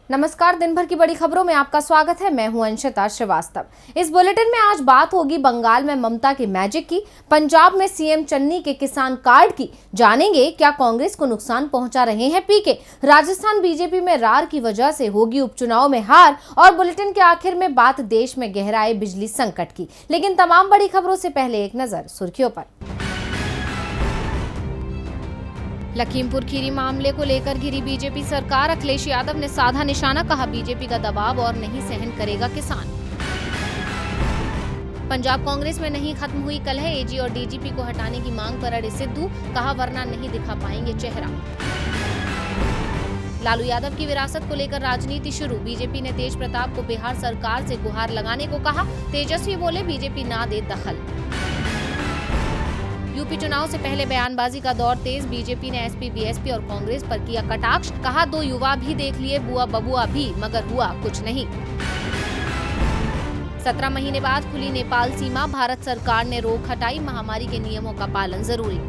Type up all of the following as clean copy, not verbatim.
नमस्कार। दिन भर की बड़ी खबरों में आपका स्वागत है। मैं हूं अंशिता श्रीवास्तव। इस बुलेटिन में आज बात होगी बंगाल में ममता की मैजिक की, पंजाब में सीएम चन्नी के किसान कार्ड की, जानेंगे क्या कांग्रेस को नुकसान पहुंचा रहे हैं पीके, राजस्थान बीजेपी में रार की वजह से होगी उपचुनाव में हार, और बुलेटिन के आखिर में बात देश में गहराए बिजली संकट की। लेकिन तमाम बड़ी खबरों से पहले एक नजर सुर्खियों पर। लखीमपुर खीरी मामले को लेकर घिरी बीजेपी सरकार, अखिलेश यादव ने साधा निशाना, कहा बीजेपी का दबाव और नहीं सहन करेगा किसान। पंजाब कांग्रेस में नहीं खत्म हुई कलह, एजी और डीजीपी को हटाने की मांग पर अड़े सिद्धू, कहा वरना नहीं दिखा पाएंगे चेहरा। लालू यादव की विरासत को लेकर राजनीति शुरू, बीजेपी ने तेज प्रताप को बिहार सरकार से गुहार लगाने को कहा, तेजस्वी बोले बीजेपी ना दे दखल। यूपी चुनाव से पहले बयानबाजी का दौर तेज, बीजेपी ने एसपी, बीएसपी और कांग्रेस पर किया कटाक्ष, कहा दो युवा भी देख लिए बुआ बबुआ भी, मगर हुआ कुछ नहीं। 17 महीने बाद खुली नेपाल सीमा, भारत सरकार ने रोक हटाई, महामारी के नियमों का पालन जरूरी।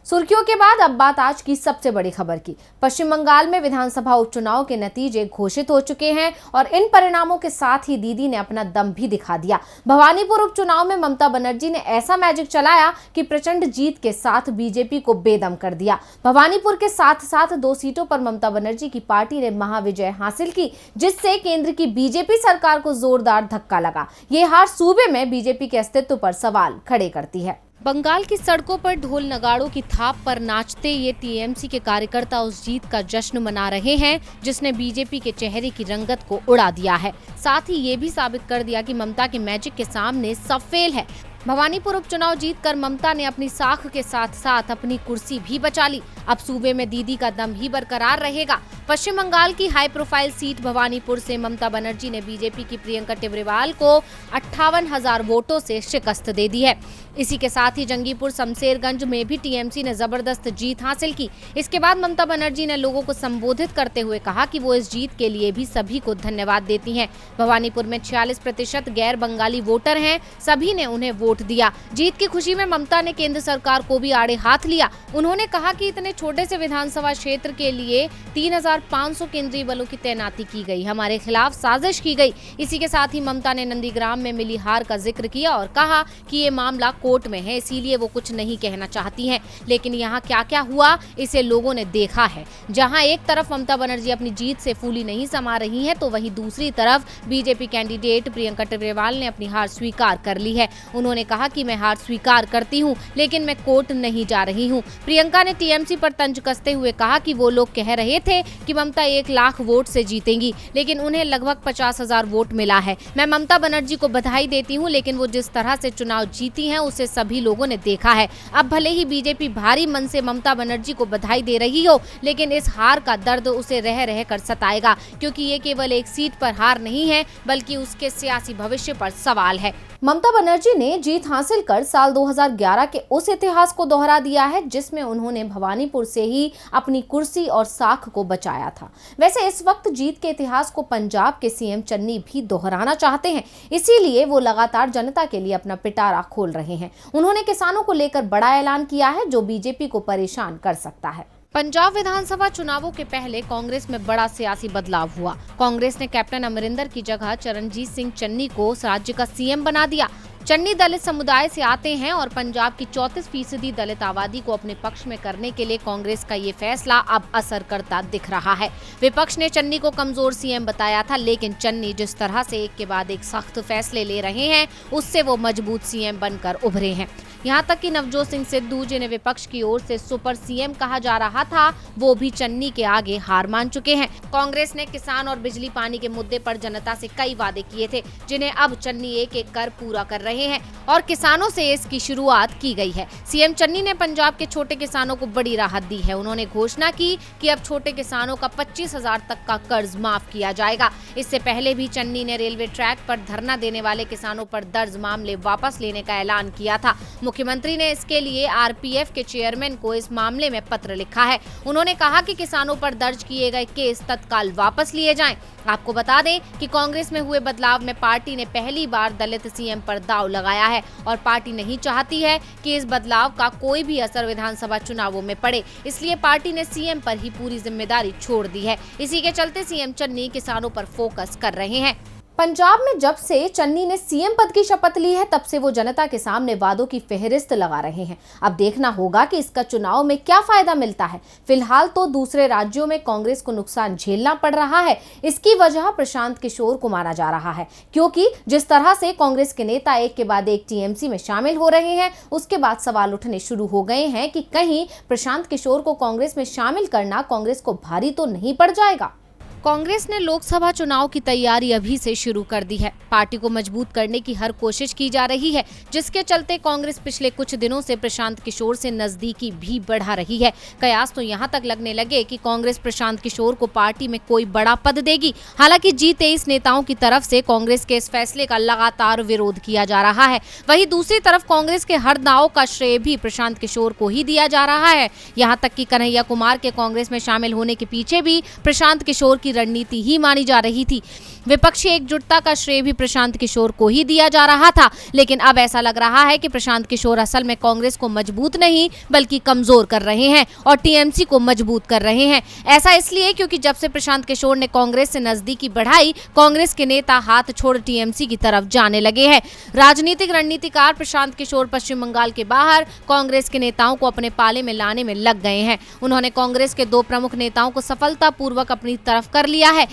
सुर्खियों के बाद अब बात आज की सबसे बड़ी खबर की। पश्चिम बंगाल में विधानसभा उपचुनाव के नतीजे घोषित हो चुके हैं और इन परिणामों के साथ ही दीदी ने अपना दम भी दिखा दिया। भवानीपुर उपचुनाव में ममता बनर्जी ने ऐसा मैजिक चलाया कि प्रचंड जीत के साथ बीजेपी को बेदम कर दिया। भवानीपुर के साथ साथ 2 सीटों पर ममता बनर्जी की पार्टी ने महाविजय हासिल की, जिससे केंद्र की बीजेपी सरकार को जोरदार धक्का लगा। ये हार सूबे में बीजेपी के अस्तित्व पर सवाल खड़े करती है। बंगाल की सड़कों पर ढोल नगाड़ों की थाप पर नाचते ये टीएमसी के कार्यकर्ता उस जीत का जश्न मना रहे हैं जिसने बीजेपी के चेहरे की रंगत को उड़ा दिया है। साथ ही ये भी साबित कर दिया कि ममता के मैजिक के सामने सब फेल है। भवानीपुर उपचुनाव जीतकर ममता ने अपनी साख के साथ साथ अपनी कुर्सी भी बचा ली। अब सूबे में दीदी का दम ही बरकरार रहेगा। पश्चिम बंगाल की हाई प्रोफाइल सीट भवानीपुर से ममता बनर्जी ने बीजेपी की प्रियंका टिब्रेवाल को 58,000 वोटों से शिकस्त दे दी है। इसी के साथ ही जंगीपुर शमशेरगंज में भी टीएमसी ने जबरदस्त जीत हासिल की। इसके बाद ममता बनर्जी ने लोगों को संबोधित करते हुए कहा कि वो इस जीत के लिए भी सभी को धन्यवाद देती हैं। भवानीपुर में 46% गैर बंगाली वोटर हैं, सभी ने उन्हें वोट दिया। जीत की खुशी में ममता ने केंद्र सरकार को भी आड़े हाथ लिया। उन्होंने कहा कि इतने छोटे से विधानसभा क्षेत्र के लिए 3,500 केंद्रीय बलों की तैनाती की गई, हमारे खिलाफ साजिश की गई। इसी के साथ ही ममता ने नंदीग्राम में मिली हार का जिक्र किया और कहा कि ये मामला कोर्ट में है, इसीलिए वो कुछ नहीं कहना चाहती हैं। लेकिन यहाँ क्या क्या हुआ इसे लोगों ने देखा है। जहाँ एक तरफ ममता बनर्जी अपनी जीत से फूली नहीं समा रही है, तो वहीं दूसरी तरफ बीजेपी कैंडिडेट प्रियंका टिब्रेवाल ने अपनी हार स्वीकार कर ली है। उन्होंने कहा कि मैं हार स्वीकार करती हूँ, लेकिन मैं कोर्ट नहीं जा रही हूँ। प्रियंका ने टीएमसी पर तंज कसते हुए कहा कि वो लोग कह रहे थे कि ममता 1 लाख वोट से जीतेंगी, लेकिन उन्हें लगभग 50,000 वोट मिला है। मैं ममता बनर्जी को बधाई देती हूँ, लेकिन वो जिस तरह से चुनाव जीती हैं उसे सभी लोगों ने देखा है। अब भले ही बीजेपी भारी मन से ममता बनर्जी को बधाई दे रही हो, लेकिन इस हार का दर्द उसे रह रह कर सताएगा, क्योंकि ये केवल एक सीट पर हार नहीं है, बल्कि उसके सियासी भविष्य पर सवाल है। ममता बनर्जी ने जीत हासिल कर साल 2011 के उस इतिहास को दोहरा दिया है जिसमें उन्होंने भवानीपुर से ही अपनी कुर्सी और साख को बचाया था। वैसे इस वक्त जीत के इतिहास को पंजाब के सीएम चन्नी भी दोहराना चाहते हैं, इसीलिए वो लगातार जनता के लिए अपना पिटारा खोल रहे हैं। उन्होंने किसानों को लेकर बड़ा ऐलान किया है जो बीजेपी को परेशान कर सकता है। पंजाब विधानसभा चुनावों के पहले कांग्रेस में बड़ा सियासी बदलाव हुआ। कांग्रेस ने कैप्टन अमरिंदर की जगह चरणजीत सिंह चन्नी को राज्य का सीएम बना दिया। चन्नी दलित समुदाय से आते हैं और पंजाब की 34% दलित आबादी को अपने पक्ष में करने के लिए कांग्रेस का ये फैसला अब असर करता दिख रहा है। विपक्ष ने चन्नी को कमजोर सीएम बताया था, लेकिन चन्नी जिस तरह से एक के बाद एक सख्त फैसले ले रहे हैं, उससे वो मजबूत सीएम बनकर उभरे हैं। यहाँ तक कि नवजोत सिंह सिद्धू, जिन्हें विपक्ष की ओर से सुपर सीएम कहा जा रहा था, वो भी चन्नी के आगे हार मान चुके हैं। कांग्रेस ने किसान और बिजली पानी के मुद्दे पर जनता से कई वादे किए थे, जिन्हें अब चन्नी एक एक कर पूरा कर रहे हैं और किसानों से इसकी शुरुआत की गई है। सीएम चन्नी ने पंजाब के छोटे किसानों को बड़ी राहत दी है। उन्होंने घोषणा की कि अब छोटे किसानों का 25,000 तक का कर्ज माफ किया जाएगा। इससे पहले भी चन्नी ने रेलवे ट्रैक पर धरना देने वाले किसानों पर दर्ज मामले वापस लेने का ऐलान किया था। मुख्यमंत्री ने इसके लिए आरपीएफ के चेयरमैन को इस मामले में पत्र लिखा है। उन्होंने कहा कि किसानों पर दर्ज किए गए केस तत्काल वापस लिए जाएं। आपको बता दें कि कांग्रेस में हुए बदलाव में पार्टी ने पहली बार दलित सीएम पर दांव लगाया है और पार्टी नहीं चाहती है कि इस बदलाव का कोई भी असर विधानसभा चुनावों में पड़े, इसलिए पार्टी ने सीएम पर ही पूरी जिम्मेदारी छोड़ दी है। इसी के चलते सीएम चन्नी किसानों पर फोकस कर रहे हैं। पंजाब में जब से चन्नी ने सीएम पद की शपथ ली है, तब से वो जनता के सामने वादों की फेहरिस्त लगा रहे हैं। अब देखना होगा कि इसका चुनाव में क्या फायदा मिलता है। फिलहाल तो दूसरे राज्यों में कांग्रेस को नुकसान झेलना पड़ रहा है। इसकी वजह प्रशांत किशोर को माना जा रहा है, क्योंकि जिस तरह से कांग्रेस के नेता एक के बाद एक टीएमसी में शामिल हो रहे हैं, उसके बाद सवाल उठने शुरू हो गए हैं कि कहीं प्रशांत किशोर को कांग्रेस में शामिल करना कांग्रेस को भारी तो नहीं पड़ जाएगा। कांग्रेस ने लोकसभा चुनाव की तैयारी अभी से शुरू कर दी है। पार्टी को मजबूत करने की हर कोशिश की जा रही है, जिसके चलते कांग्रेस पिछले कुछ दिनों से प्रशांत किशोर से नजदीकी भी बढ़ा रही है। कयास तो यहाँ तक लगने लगे कि कांग्रेस प्रशांत किशोर को पार्टी में कोई बड़ा पद देगी। हालांकि G23 नेताओं की तरफ से कांग्रेस के इस फैसले का लगातार विरोध किया जा रहा है। वहीं दूसरी तरफ कांग्रेस के हर दाव का श्रेय भी प्रशांत किशोर को ही दिया जा रहा है। यहाँ तक कि कन्हैया कुमार के कांग्रेस में शामिल होने के पीछे भी प्रशांत किशोर की रणनीति ही मानी जा रही थी। विपक्षी एकजुटता का श्रेय भी प्रशांत किशोर को ही दिया जा रहा था, लेकिन अब ऐसा लग रहा है कि प्रशांत किशोर असल में कांग्रेस को मजबूत नहीं बल्कि कमजोर कर रहे हैं और टीएमसी को मजबूत कर रहे हैं। ऐसा इसलिए क्योंकि जब से प्रशांत किशोर ने कांग्रेस से नजदीकी बढ़ाई, कांग्रेस के नेता हाथ छोड़ टीएमसी की तरफ जाने लगे हैं। राजनीतिक रणनीतिकार प्रशांत किशोर पश्चिम बंगाल के बाहर कांग्रेस के नेताओं को अपने पाले में लाने में लग गए हैं। उन्होंने कांग्रेस के 2 प्रमुख नेताओं को सफलतापूर्वक अपनी तरफ कर लिया है,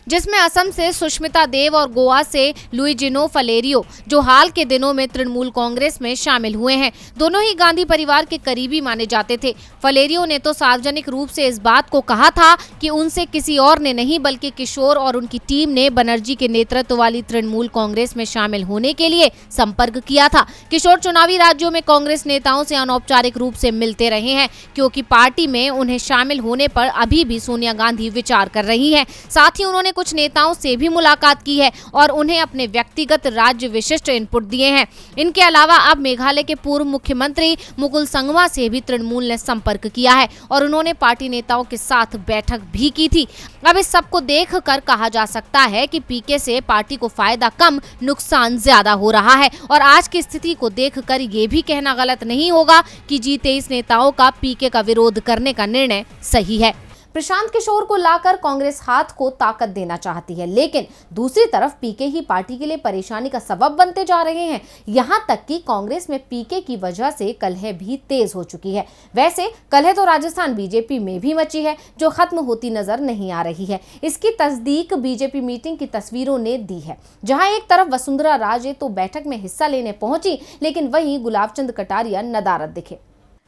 जिसमें असम से सुष्मिता देव और गोवा से लुइजिनो फलेरियो, जो हाल के दिनों में तृणमूल कांग्रेस में शामिल हुए हैं। दोनों ही गांधी परिवार के करीबी माने जाते थे। फलेरियो ने तो सार्वजनिक रूप से इस बात को कहा था कि उनसे किसी और ने नहीं बल्कि किशोर और उनकी टीम ने बनर्जी के नेतृत्व वाली तृणमूल कांग्रेस में शामिल होने के लिए संपर्क किया था। किशोर चुनावी राज्यों में कांग्रेस नेताओं से अनौपचारिक रूप से मिलते रहे हैं, क्योंकि पार्टी में उन्हें शामिल होने पर अभी भी सोनिया गांधी विचार कर रही हैं। साथ ही उन्होंने कुछ नेताओं से भी मुलाकात की है और उन्हें अपने व्यक्तिगत राज्य विशिष्ट इनपुट दिए हैं। इनके अलावा अब मेघालय के पूर्व मुख्यमंत्री मुकुल संगमा से भी तृणमूल ने संपर्क किया है और उन्होंने पार्टी नेताओं के साथ बैठक भी की थी। अब इस सब को देखकर कहा जा सकता है कि पीके से पार्टी को फायदा कम नुकसान ज्यादा हो रहा है और आज की स्थिति को देखकर ये भी कहना गलत नहीं होगा कि G23 नेताओं का पीके का विरोध करने का निर्णय सही है। प्रशांत किशोर को लाकर कांग्रेस हाथ को ताकत देना चाहती है, लेकिन दूसरी तरफ पीके ही पार्टी के लिए परेशानी का सबब बनते जा रहे हैं। यहां तक कि कांग्रेस में पीके की वजह से कलह भी तेज हो चुकी है। वैसे कलह तो राजस्थान बीजेपी में भी मची है, जो खत्म होती नजर नहीं आ रही है। इसकी तस्दीक बीजेपी मीटिंग की तस्वीरों ने दी है, जहां एक तरफ वसुंधरा राजे तो बैठक में हिस्सा लेने पहुंची, लेकिन वहीं गुलाबचंद कटारिया नदारद दिखे।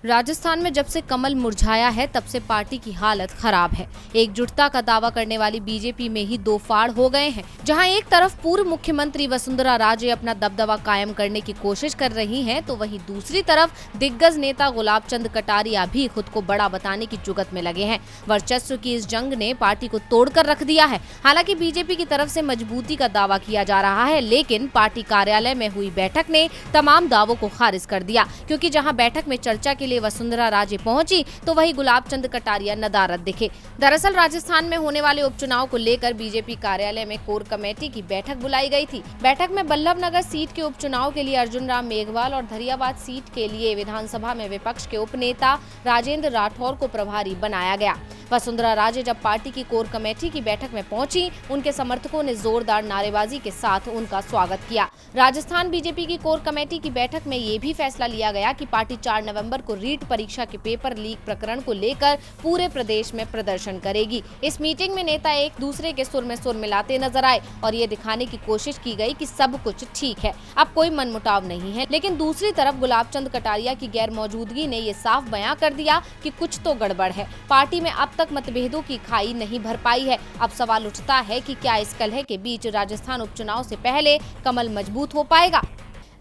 राजस्थान में जब से कमल मुरझाया है, तब से पार्टी की हालत खराब है। एकजुटता का दावा करने वाली बीजेपी में ही 2 फाड़ हो गए हैं, जहां एक तरफ पूर्व मुख्यमंत्री वसुंधरा राजे अपना दबदबा कायम करने की कोशिश कर रही हैं, तो वहीं दूसरी तरफ दिग्गज नेता गुलाबचंद कटारिया भी खुद को बड़ा बताने की जुगत में लगे हैं। वर्चस्व की इस जंग ने पार्टी को तोड़कर रख दिया है। हालांकि बीजेपी की तरफ से मजबूती का दावा किया जा रहा है, लेकिन पार्टी कार्यालय में हुई बैठक ने तमाम दावों को खारिज कर दिया, क्योंकि जहां बैठक में चर्चा के लिए वसुंधरा राजे पहुंची, तो वही गुलाबचंद कटारिया नदारद दिखे। दरअसल राजस्थान में होने वाले उपचुनाव को लेकर बीजेपी कार्यालय में कोर कमेटी की बैठक बुलाई गई थी। बैठक में बल्लभनगर सीट के उपचुनाव के लिए अर्जुन राम मेघवाल और धरियावाद सीट के लिए विधानसभा में विपक्ष के उपनेता राजेंद्र राठौर को प्रभारी बनाया गया। वसुंधरा राजे जब पार्टी की कोर कमेटी की बैठक में पहुंची, उनके समर्थकों ने जोरदार नारेबाजी के साथ उनका स्वागत किया। राजस्थान बीजेपी की कोर कमेटी की बैठक में ये भी फैसला लिया गया कि पार्टी 4 नवंबर को रीट परीक्षा के पेपर लीक प्रकरण को लेकर पूरे प्रदेश में प्रदर्शन करेगी। इस मीटिंग में नेता एक दूसरे के सुर में सुर मिलाते नजर आए और ये दिखाने की कोशिश की गई कि सब कुछ ठीक है, अब कोई मनमुटाव नहीं है। लेकिन दूसरी तरफ गुलाबचंद कटारिया की गैर मौजूदगी ने ये साफ बयां कर दिया कि कुछ तो गड़बड़ है। पार्टी में अब तक मतभेदों की खाई नहीं भर पाई है। अब सवाल उठता है कि क्या इस कलह के बीच राजस्थान उपचुनाव से पहले कमल मजबूत हो पाएगा।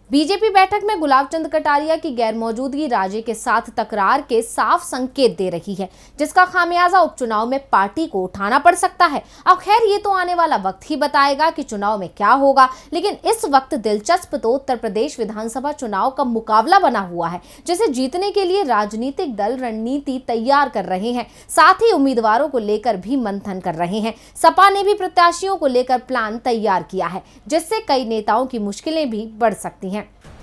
बीजेपी बैठक में गुलाब चंद कटारिया की गैर मौजूदगी राज्य के साथ तकरार के साफ संकेत दे रही है, जिसका खामियाजा उपचुनाव में पार्टी को उठाना पड़ सकता है। अब खैर ये तो आने वाला वक्त ही बताएगा कि चुनाव में क्या होगा, लेकिन इस वक्त दिलचस्प तो उत्तर प्रदेश विधानसभा चुनाव का मुकाबला बना हुआ है, जिसे जीतने के लिए राजनीतिक दल रणनीति तैयार कर रहे हैं, साथ ही उम्मीदवारों को लेकर भी मंथन कर रहे हैं। सपा ने भी प्रत्याशियों को लेकर प्लान तैयार किया है, जिससे कई नेताओं की मुश्किलें भी बढ़ सकती हैं।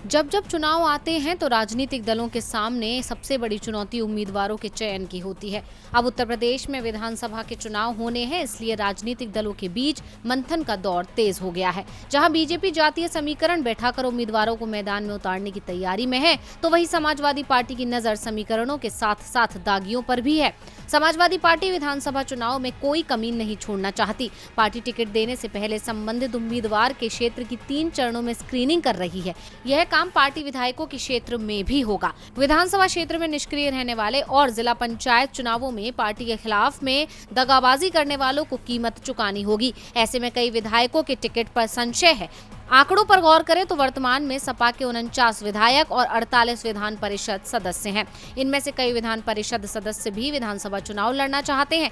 जब चुनाव आते हैं तो राजनीतिक दलों के सामने सबसे बड़ी चुनौती उम्मीदवारों के चयन की होती है। अब उत्तर प्रदेश में विधानसभा के चुनाव होने हैं, इसलिए राजनीतिक दलों के बीच मंथन का दौर तेज हो गया है। जहां बीजेपी जातीय समीकरण बैठाकर उम्मीदवारों को मैदान में उतारने की तैयारी में है, तो वहीं समाजवादी पार्टी की नजर समीकरणों के साथ साथ दागियों पर भी है। समाजवादी पार्टी विधानसभा चुनाव में कोई कमी नहीं छोड़ना चाहती। पार्टी टिकट देने से पहले संबंधित उम्मीदवार के क्षेत्र की 3 चरणों में स्क्रीनिंग कर रही है। यह काम पार्टी विधायकों के क्षेत्र में भी होगा। विधानसभा क्षेत्र में निष्क्रिय रहने वाले और जिला पंचायत चुनावों में पार्टी के खिलाफ में दगाबाजी करने वालों को कीमत चुकानी होगी। ऐसे में कई विधायकों के टिकट पर संशय है। आंकड़ों पर गौर करें तो वर्तमान में सपा के 49 विधायक और 48 विधान परिषद सदस्य हैं। इनमें से कई विधान परिषद सदस्य भी विधानसभा चुनाव लड़ना चाहते हैं।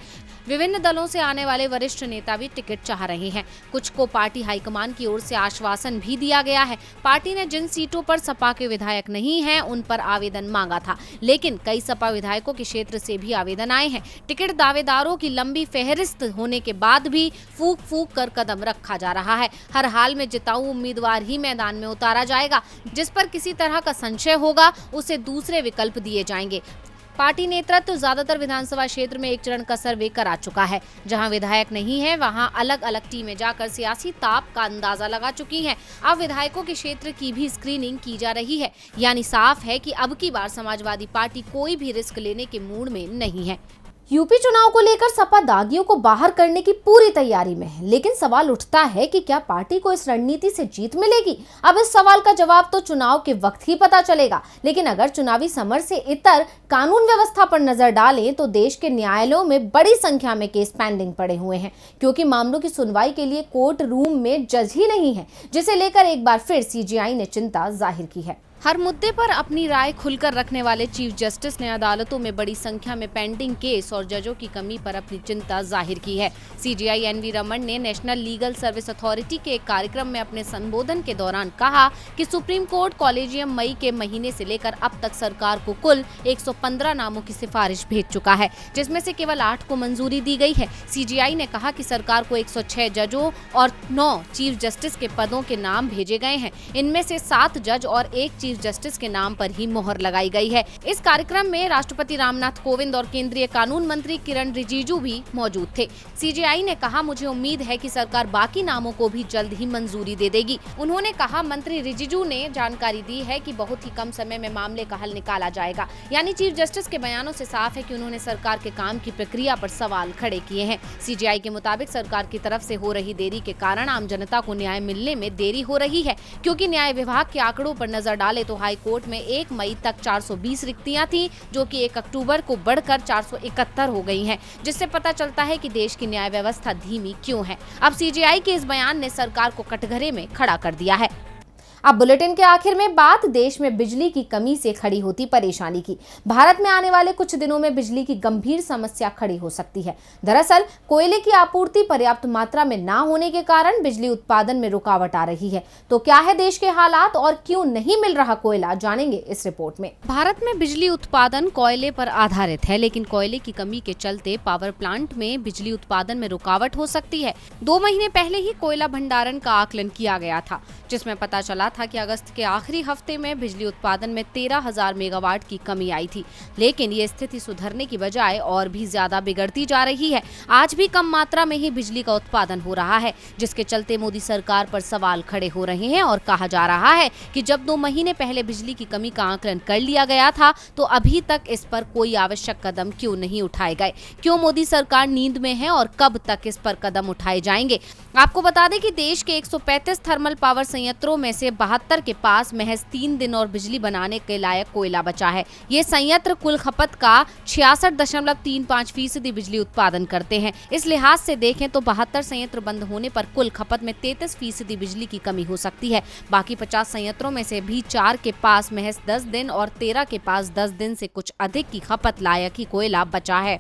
विभिन्न दलों से आने वाले वरिष्ठ नेता भी टिकट चाह रहे हैं। कुछ को पार्टी हाईकमान की ओर से आश्वासन भी दिया गया है। पार्टी ने जिन सीटों पर सपा के विधायक नहीं हैं, उन पर आवेदन मांगा था, लेकिन कई सपा विधायकों के क्षेत्र से भी आवेदन आए हैं। टिकट दावेदारों की लंबी फेहरिस्त होने के बाद भी फूक फूक कर कदम रखा जा रहा है। हर हाल में जिताऊ उम्मीदवार ही मैदान में उतारा जाएगा। जिस पर किसी तरह का संशय होगा, उसे दूसरे विकल्प दिए जाएंगे। पार्टी नेतृत्व ज्यादातर विधानसभा क्षेत्र में एक चरण का सर्वे करा चुका है। जहां विधायक नहीं है, वहां अलग अलग टीमें जाकर सियासी ताप का अंदाजा लगा चुकी हैं। अब विधायकों के क्षेत्र की भी स्क्रीनिंग की जा रही है। यानी साफ है कि अब की बार समाजवादी पार्टी कोई भी रिस्क लेने के मूड में नहीं है। यूपी चुनाव को लेकर सपा दागियों को बाहर करने की पूरी तैयारी में है, लेकिन सवाल उठता है कि क्या पार्टी को इस रणनीति से जीत मिलेगी? अब इस सवाल का जवाब तो चुनाव के वक्त ही पता चलेगा। लेकिन अगर चुनावी समर से इतर कानून व्यवस्था पर नजर डालें तो देश के न्यायालयों में बड़ी संख्या में केस पेंडिंग पड़े हुए हैं, क्योंकि मामलों की सुनवाई के लिए कोर्ट रूम में जज ही नहीं है, जिसे लेकर एक बार फिर सीजेआई ने चिंता जाहिर की है। हर मुद्दे पर अपनी राय खुलकर रखने वाले चीफ जस्टिस ने अदालतों में बड़ी संख्या में पेंडिंग केस और जजों की कमी पर अपनी चिंता जाहिर की है। सीजेआई एनवी रमन ने नेशनल लीगल सर्विस अथॉरिटी के एक कार्यक्रम में अपने संबोधन के दौरान कहा कि सुप्रीम कोर्ट कॉलेजियम मई के महीने से लेकर अब तक सरकार को कुल 115 नामों की सिफारिश भेज चुका है, जिसमें से केवल 8 को मंजूरी दी गई है। सीजेआई ने कहा कि सरकार को 106 जजों और 9 चीफ जस्टिस के पदों के नाम भेजे गए हैं। इनमें से 7 जज और 1 चीफ जस्टिस के नाम पर ही मोहर लगाई गई है। इस कार्यक्रम में राष्ट्रपति रामनाथ कोविंद और केंद्रीय कानून मंत्री किरण रिजिजू भी मौजूद थे। सीजेआई ने कहा, मुझे उम्मीद है कि सरकार बाकी नामों को भी जल्द ही मंजूरी दे देगी। उन्होंने कहा, मंत्री रिजिजू ने जानकारी दी है कि बहुत ही कम समय में मामले का हल निकाला जाएगा। यानी चीफ जस्टिस के बयानों से साफ है कि उन्होंने सरकार के काम की प्रक्रिया पर सवाल खड़े किए हैं। सीजेआई के मुताबिक सरकार की तरफ से हो रही देरी के कारण आम जनता को न्याय मिलने में देरी हो रही है, क्योंकि न्याय विभाग के आंकड़ों पर नजर डाले तो हाई कोर्ट में 1 मई तक 420 रिक्तियां थी, जो कि 1 अक्टूबर को बढ़कर 471 हो गई हैं, जिससे पता चलता है कि देश की न्याय व्यवस्था धीमी क्यों है। अब सीजेआई के इस बयान ने सरकार को कटघरे में खड़ा कर दिया है। अब बुलेटिन के आखिर में बात देश में बिजली की कमी से खड़ी होती परेशानी की। भारत में आने वाले कुछ दिनों में बिजली की गंभीर समस्या खड़ी हो सकती है। दरअसल कोयले की आपूर्ति पर्याप्त मात्रा में ना होने के कारण बिजली उत्पादन में रुकावट आ रही है। तो क्या है देश के हालात और क्यों नहीं मिल रहा कोयला, जानेंगे इस रिपोर्ट में। भारत में बिजली उत्पादन कोयले पर आधारित है, लेकिन कोयले की कमी के चलते पावर प्लांट में बिजली उत्पादन में रुकावट हो सकती है। 2 महीने पहले ही कोयला भंडारण का आकलन किया गया था, जिसमें पता चला था कि अगस्त के आखिरी हफ्ते में बिजली उत्पादन में 13,000 मेगावाट की कमी आई थी। लेकिन ये स्थिति सुधरने की बजाय और भी ज्यादा बिगड़ती जा रही है। आज भी कम मात्रा में ही बिजली का उत्पादन हो रहा है, जिसके चलते मोदी सरकार पर सवाल खड़े हो रहे हैं और कहा जा रहा है कि जब 2 महीने पहले बिजली की कमी का आकलन कर लिया गया था, तो अभी तक इस पर कोई आवश्यक कदम क्यों नहीं उठाए गए? क्यों मोदी सरकार नींद में है और कब तक इस पर कदम उठाए जाएंगे? आपको बता दें कि देश के 135 थर्मल पावर संयंत्रों में से 72 के पास महज 3 दिन और बिजली बनाने के लायक कोयला बचा है। ये संयंत्र कुल खपत का 66.35% बिजली उत्पादन करते हैं। इस लिहाज से देखें तो 72 संयंत्र बंद होने पर कुल खपत में 33% बिजली की कमी हो सकती है। बाकी 50 संयंत्रों में से भी 4 के पास महज 10 दिन और 13 के पास 10 दिन से कुछ अधिक की खपत लायक ही कोयला बचा है।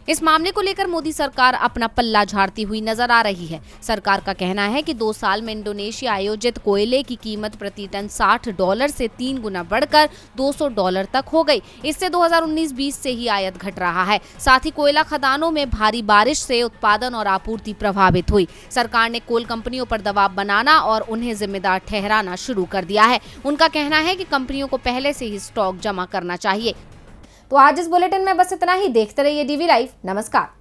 इस मामले को लेकर मोदी सरकार अपना पल्ला झाड़ती हुई नजर आ रही है। सरकार का कहना है कि 2 साल में इंडोनेशिया आयोजित कोयले की कीमत प्रति टन $60 से 3 गुना बढ़कर $200 तक हो गई। इससे 2019-20 से ही आयात घट रहा है। साथ ही कोयला खदानों में भारी बारिश से उत्पादन और आपूर्ति प्रभावित हुई। सरकार ने कोल कंपनियों पर दबाव बनाना और उन्हें जिम्मेदार ठहराना शुरू कर दिया है। उनका कहना है कि कंपनियों को पहले से ही स्टॉक जमा करना चाहिए। तो आज इस बुलेटिन में बस इतना ही। देखते रहिए डीवी लाइव। नमस्कार।